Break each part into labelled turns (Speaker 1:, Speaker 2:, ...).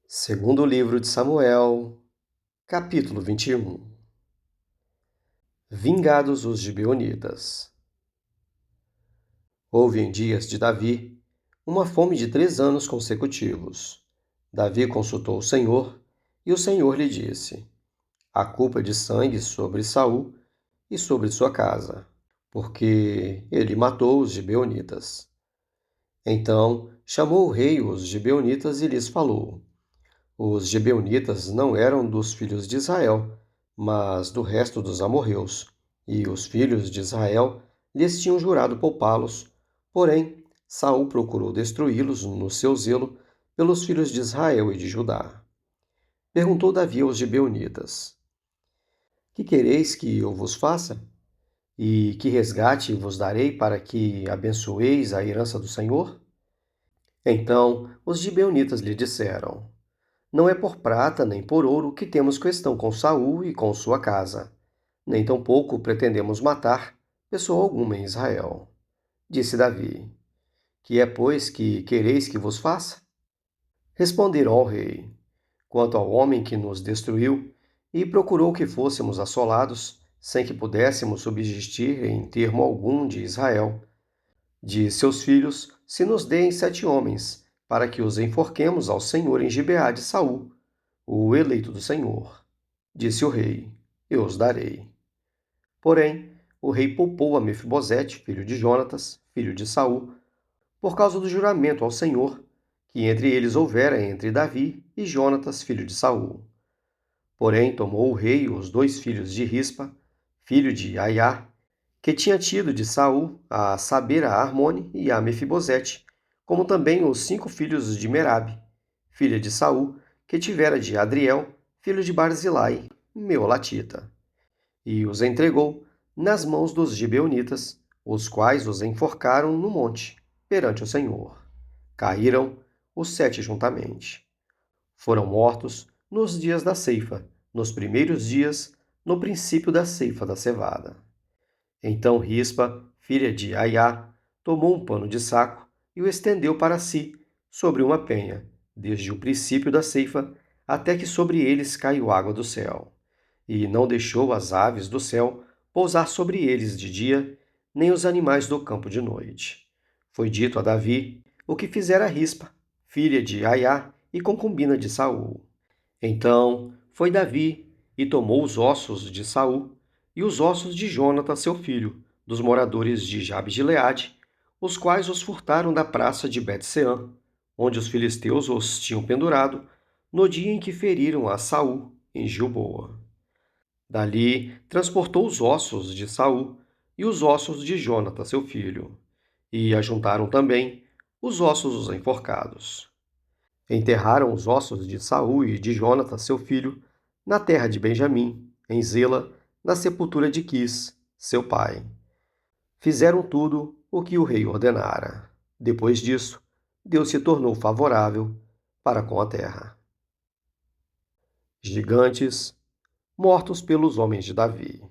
Speaker 1: Segundo livro de Samuel, capítulo 21. Vingados os gibeonitas. Houve em dias de Davi uma fome de 3 anos consecutivos. Davi consultou o Senhor, e o Senhor lhe disse: há culpa de sangue sobre Saul e sobre sua casa, porque ele matou os gibeonitas. Então chamou o rei os gibeonitas e lhes falou: os gibeonitas não eram dos filhos de Israel, mas do resto dos amorreus, e os filhos de Israel lhes tinham jurado poupá-los. Porém, Saul procurou destruí-los no seu zelo pelos filhos de Israel e de Judá. Perguntou Davi aos gibeonitas: que quereis que eu vos faça? E que resgate vos darei para que abençoeis a herança do Senhor? Então os gibeonitas lhe disseram: não é por prata nem por ouro que temos questão com Saul e com sua casa, nem tampouco pretendemos matar pessoa alguma em Israel. Disse Davi: que é, pois, que quereis que vos faça? Responderam ao rei: quanto ao homem que nos destruiu e procurou que fôssemos assolados, sem que pudéssemos subsistir em termo algum de Israel, de seus filhos se nos deem 7 homens, para que os enforquemos ao Senhor em Gibeá de Saul, o eleito do Senhor. Disse o rei: eu os darei. Porém, o rei poupou a Mefibosete, filho de Jonatas, filho de Saul, por causa do juramento ao Senhor, que entre eles houvera entre Davi e Jonatas, filho de Saul. Porém, tomou o rei os 2 filhos de Rispa, filho de Aiá, que tinha tido de Saul, a saber, a Armone e a Mefibosete, como também os 5 filhos de Merabe, filha de Saul, que tivera de Adriel, filho de Barzilai, meolatita, e os entregou nas mãos dos gibeonitas, os quais os enforcaram no monte, perante o Senhor. Caíram os 7 juntamente. Foram mortos nos dias da ceifa, nos primeiros dias, no princípio da ceifa da cevada. Então Rispa, filha de Aiá, tomou um pano de saco e o estendeu para si, sobre uma penha, desde o princípio da ceifa até que sobre eles caiu água do céu. E não deixou as aves do céu pousar sobre eles de dia, nem os animais do campo de noite. Foi dito a Davi o que fizera Rispa, filha de Aiá e concubina de Saul. Então foi Davi e tomou os ossos de Saul e os ossos de Jonatas, seu filho, dos moradores de Jabe-Gileade, os quais os furtaram da praça de Bet-Seã, onde os filisteus os tinham pendurado, no dia em que feriram a Saul em Gilboa. Dali transportou os ossos de Saul e os ossos de Jonatas, seu filho, e ajuntaram também os ossos dos enforcados. Enterraram os ossos de Saul e de Jonatas, seu filho, na terra de Benjamim, em Zela, na sepultura de Quis, seu pai. Fizeram tudo o que o rei ordenara. Depois disso, Deus se tornou favorável para com a terra. Gigantes mortos pelos homens de Davi.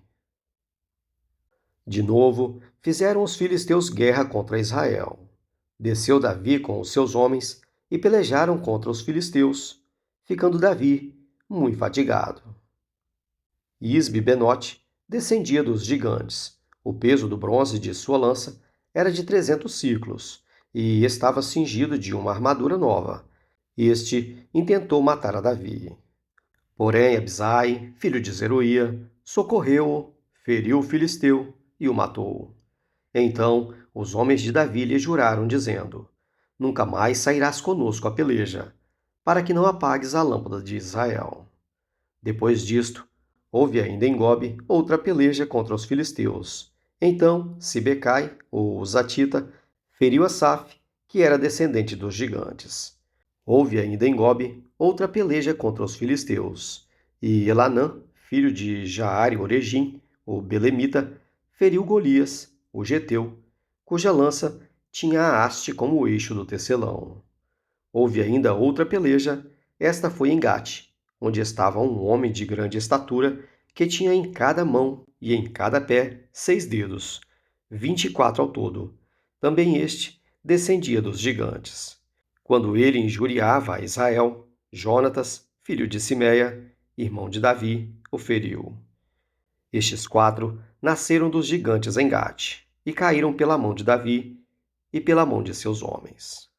Speaker 1: De novo, fizeram os filisteus guerra contra Israel. Desceu Davi com os seus homens e pelejaram contra os filisteus, ficando Davi muito fatigado. Isbi-Benote descendia dos gigantes. O peso do bronze de sua lança era de 300 siclos, e estava cingido de uma armadura nova. Este intentou matar a Davi. Porém, Abisai, filho de Zeruía, socorreu-o, feriu o filisteu e o matou. Então os homens de Davi lhe juraram, dizendo: nunca mais sairás conosco a peleja, para que não apagues a lâmpada de Israel. Depois disto, houve ainda em Gobe outra peleja contra os filisteus. Então Sibecai, o Zatita, feriu Asaf, que era descendente dos gigantes. Houve ainda em Gobe outra peleja contra os filisteus. E Elanã, filho de Jaare-Oregim, o belemita, feriu Golias, o geteu, cuja lança tinha a haste como eixo do tecelão. Houve ainda outra peleja, esta foi em Gate, onde estava um homem de grande estatura, que tinha em cada mão e em cada pé 6 dedos, 24 ao todo. Também este descendia dos gigantes. Quando ele injuriava a Israel, Jonatas, filho de Simeia, irmão de Davi, o feriu. Estes 4 nasceram dos gigantes em Gate e caíram pela mão de Davi e pela mão de seus homens.